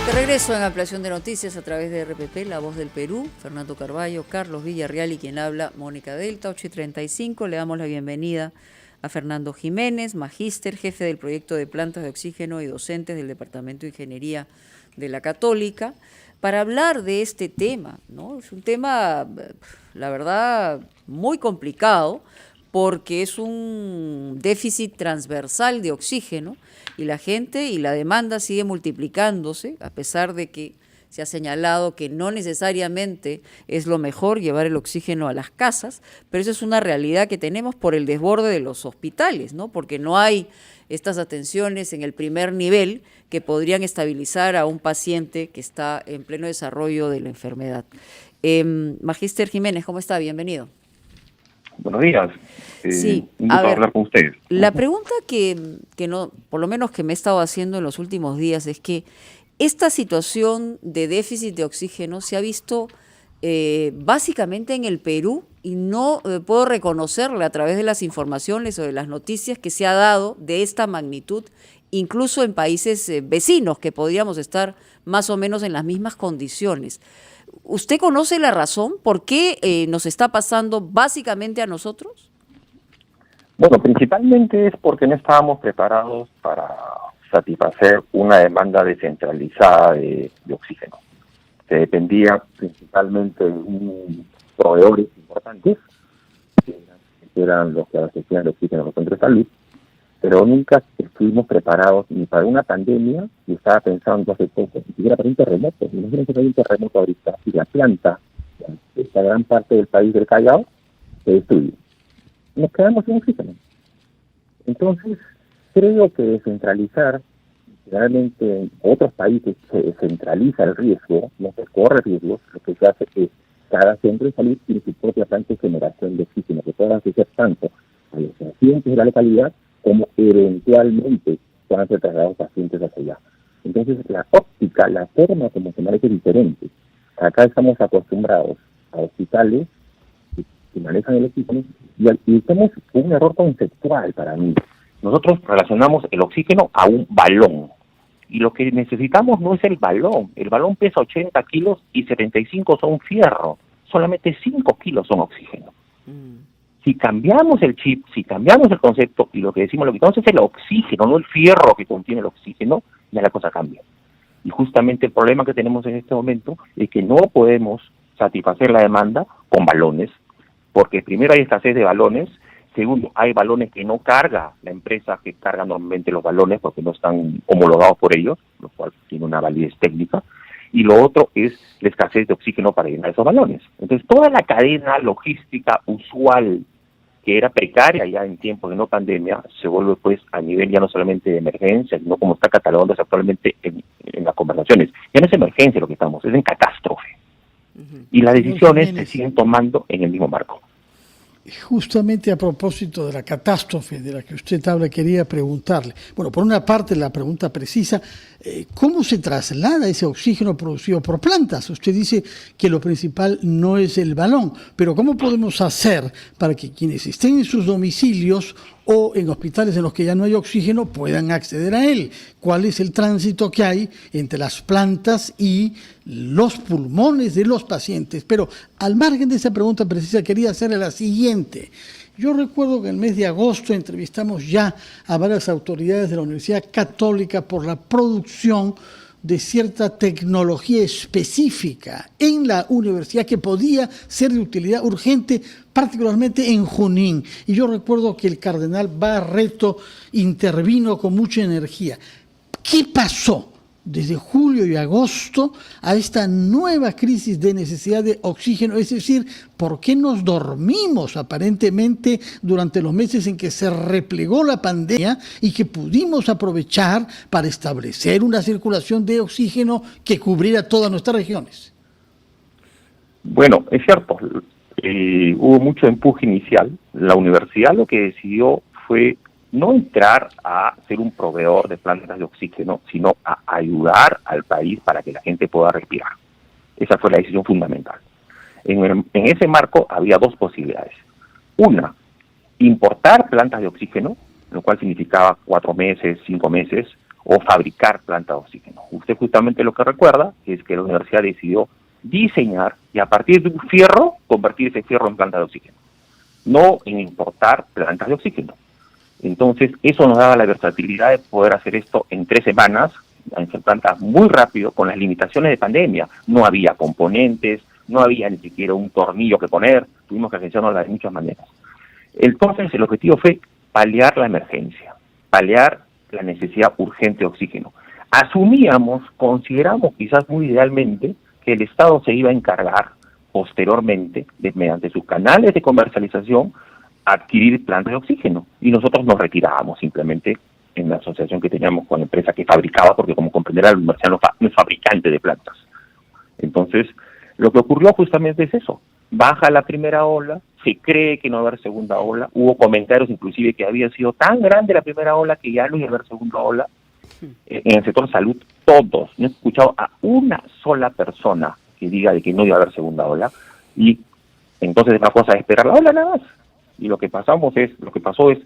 De regreso en Ampliación de Noticias a través de RPP, La Voz del Perú, Fernando Carballo, Carlos Villarreal y quien habla, Mónica Delta, 8:35. Le damos la bienvenida a Fernando Jiménez, magíster, jefe del proyecto de plantas de oxígeno y docentes del Departamento de Ingeniería de la Católica, para hablar de este tema, ¿no? Es un tema, la verdad, muy complicado, porque es un déficit transversal de oxígeno y la gente y la demanda sigue multiplicándose, a pesar de que se ha señalado que no necesariamente es lo mejor llevar el oxígeno a las casas, pero eso es una realidad que tenemos por el desborde de los hospitales, ¿no? Porque no hay estas atenciones en el primer nivel que podrían estabilizar a un paciente que está en pleno desarrollo de la enfermedad. Magíster Jiménez, ¿cómo está? Bienvenido. Buenos días. Sí, un gusto hablar con ustedes. La pregunta que no, por lo menos que me he estado haciendo en los últimos días, es que esta situación de déficit de oxígeno se ha visto básicamente en el Perú y no puedo reconocerla a través de las informaciones o de las noticias que se ha dado de esta magnitud, incluso en países vecinos que podríamos estar más o menos en las mismas condiciones. ¿Usted conoce la razón por qué nos está pasando básicamente a nosotros? Bueno, principalmente es porque no estábamos preparados para satisfacer una demanda descentralizada de oxígeno. Se dependía principalmente de un proveedores importantes, que eran los que abastecían el oxígeno en los centros de salud, pero nunca estuvimos preparados ni para una pandemia, y estaba pensando hace poco, ni siquiera para un terremoto. Imagínense que hay un terremoto ahorita y la planta, esta gran parte del país del Callao, se destruye. Nos quedamos sin oxígeno. Entonces, creo que descentralizar, realmente en otros países se descentraliza el riesgo, no se corre riesgos, lo que se hace es cada centro de salud tiene su propia planta de generación de oxígeno, que pueda abastecer tanto a los pacientes de la localidad como eventualmente puedan ser trasladados pacientes hacia allá. Entonces, la óptica, la forma como se maneja es diferente. Acá estamos acostumbrados a hospitales que manejan el oxígeno y tenemos un error conceptual para mí. Nosotros relacionamos el oxígeno a un balón y lo que necesitamos no es el balón pesa 80 kilos y 75 son fierro, solamente 5 kilos son oxígeno. Si cambiamos el chip, si cambiamos el concepto y lo que decimos, lo que quitamos es el oxígeno, no el fierro que contiene el oxígeno, ya la cosa cambia. Y justamente el problema que tenemos en este momento es que no podemos satisfacer la demanda con balones, porque primero hay escasez de balones, segundo, hay balones que no carga la empresa que carga normalmente los balones porque no están homologados por ellos, lo cual tiene una validez técnica, y lo otro es la escasez de oxígeno para llenar esos balones. Entonces, toda la cadena logística usual que era precaria ya en tiempos de no pandemia, se vuelve pues a nivel ya no solamente de emergencia, sino como está catalogándose actualmente en las conversaciones. Ya no es emergencia lo que estamos, es en catástrofe. Y las decisiones se siguen tomando en el mismo marco. Justamente a propósito de la catástrofe de la que usted habla, quería preguntarle, bueno, por una parte la pregunta precisa, ¿cómo se traslada ese oxígeno producido por plantas? Usted dice que lo principal no es el balón, pero ¿cómo podemos hacer para que quienes estén en sus domicilios o en hospitales en los que ya no hay oxígeno puedan acceder a él? ¿Cuál es el tránsito que hay entre las plantas y los pulmones de los pacientes? Pero al margen de esa pregunta precisa, quería hacerle la siguiente. Yo recuerdo que en el mes de agosto entrevistamos ya a varias autoridades de la Universidad Católica por la producción de cierta tecnología específica en la universidad que podía ser de utilidad urgente, particularmente en Junín. Y yo recuerdo que el cardenal Barreto intervino con mucha energía. ¿Qué pasó desde julio y agosto a esta nueva crisis de necesidad de oxígeno? Es decir, ¿por qué nos dormimos aparentemente durante los meses en que se replegó la pandemia y que pudimos aprovechar para establecer una circulación de oxígeno que cubriera todas nuestras regiones? Bueno, es cierto, hubo mucho empuje inicial. La universidad lo que decidió fue no entrar a ser un proveedor de plantas de oxígeno, sino a ayudar al país para que la gente pueda respirar. Esa fue la decisión fundamental. En ese marco había dos posibilidades. Una, importar plantas de oxígeno, lo cual significaba 4 meses, 5 meses, o fabricar plantas de oxígeno. Usted justamente lo que recuerda es que la universidad decidió diseñar y a partir de un fierro, convertir ese fierro en planta de oxígeno, no en importar plantas de oxígeno. Entonces, eso nos daba la versatilidad de poder hacer esto en 3 semanas, hacer plantas muy rápido, con las limitaciones de pandemia. No había componentes, no había ni siquiera un tornillo que poner, tuvimos que gestionarla de muchas maneras. Entonces, el objetivo fue paliar la emergencia, paliar la necesidad urgente de oxígeno. Consideramos quizás muy idealmente, que el Estado se iba a encargar posteriormente, mediante sus canales de comercialización, adquirir plantas de oxígeno. Y nosotros nos retirábamos simplemente en la asociación que teníamos con la empresa que fabricaba, porque como comprenderá, la universidad no es fabricante de plantas. Entonces, lo que ocurrió justamente es eso. Baja la primera ola, se cree que no va a haber segunda ola, hubo comentarios inclusive que había sido tan grande la primera ola que ya no iba a haber segunda ola. En el sector salud, todos, no he escuchado a una sola persona que diga de que no iba a haber segunda ola, y entonces la cosa es esperar la ola nada más. Y lo que pasó es,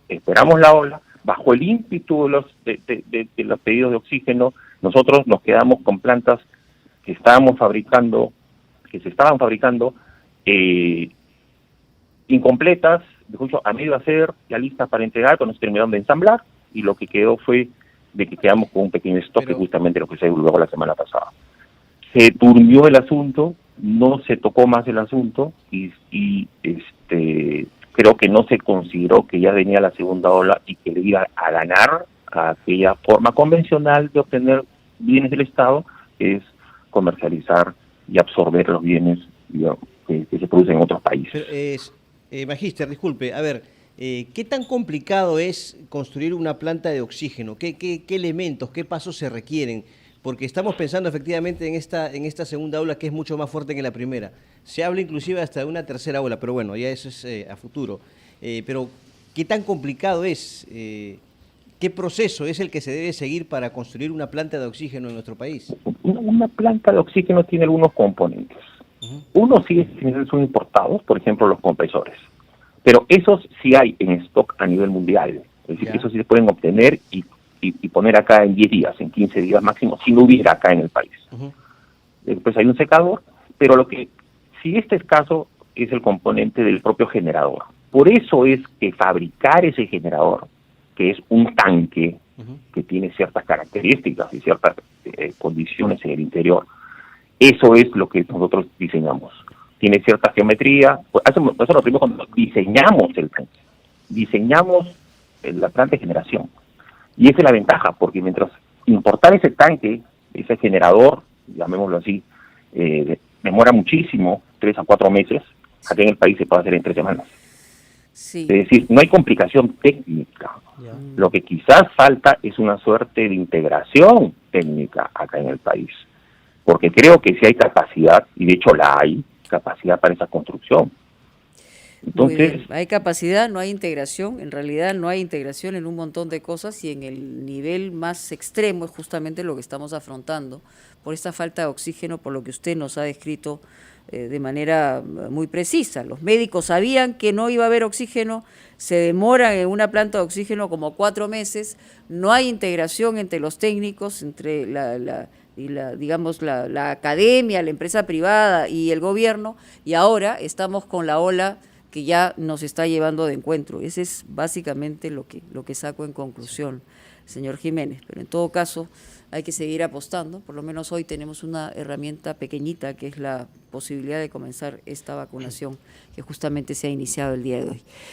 esperamos la ola, bajo el ímpetu de los pedidos de oxígeno, nosotros nos quedamos con plantas que se estaban fabricando incompletas, a medio hacer, ya listas para entregar, cuando se terminaron de ensamblar, y lo que quedó fue de que quedamos con un pequeño stock, que justamente lo que se divulgó la semana pasada. Se durmió el asunto, no se tocó más el asunto, y creo que no se consideró que ya venía la segunda ola y que le iba a ganar a aquella forma convencional de obtener bienes del Estado, que es comercializar y absorber los bienes, digamos, que se producen en otros países. Pero Magíster, disculpe, a ver, ¿qué tan complicado es construir una planta de oxígeno? ¿Qué elementos, qué pasos se requieren? Porque estamos pensando efectivamente en esta segunda ola, que es mucho más fuerte que la primera. Se habla inclusive hasta de una tercera ola, pero bueno, ya eso es a futuro. Pero, ¿qué tan complicado es? ¿Qué proceso es el que se debe seguir para construir una planta de oxígeno en nuestro país? Una planta de oxígeno tiene algunos componentes. Unos sí son importados, por ejemplo, los compresores. Pero esos sí hay en stock a nivel mundial. Es decir, esos sí se pueden obtener y poner acá en 10 días, en 15 días máximo, si no hubiera acá en el país. Después hay un secador, pero si este escaso es el componente del propio generador. Por eso es que fabricar ese generador, que es un tanque que tiene ciertas características y ciertas condiciones en el interior, eso es lo que nosotros diseñamos. Tiene cierta geometría. Eso lo primero cuando diseñamos el tanque. Diseñamos la planta de generación. Y esa es la ventaja, porque mientras importar ese tanque, ese generador, llamémoslo así, demora muchísimo, 3 a 4 meses, acá en el país se puede hacer en 3 semanas. Sí. Es decir, no hay complicación técnica. Lo que quizás falta es una suerte de integración técnica acá en el país. Porque creo que sí hay capacidad, y de hecho la hay, capacidad para esa construcción. Entonces, hay capacidad, no hay integración, en realidad no hay integración en un montón de cosas, y en el nivel más extremo es justamente lo que estamos afrontando, por esta falta de oxígeno, por lo que usted nos ha descrito de manera muy precisa. Los médicos sabían que no iba a haber oxígeno, se demoran en una planta de oxígeno como 4 meses, no hay integración entre los técnicos, entre la academia, la empresa privada y el gobierno, y ahora estamos con la ola que ya nos está llevando de encuentro. Ese es básicamente lo que saco en conclusión, señor Jiménez. Pero en todo caso hay que seguir apostando. Por lo menos hoy tenemos una herramienta pequeñita, que es la posibilidad de comenzar esta vacunación, que justamente se ha iniciado el día de hoy.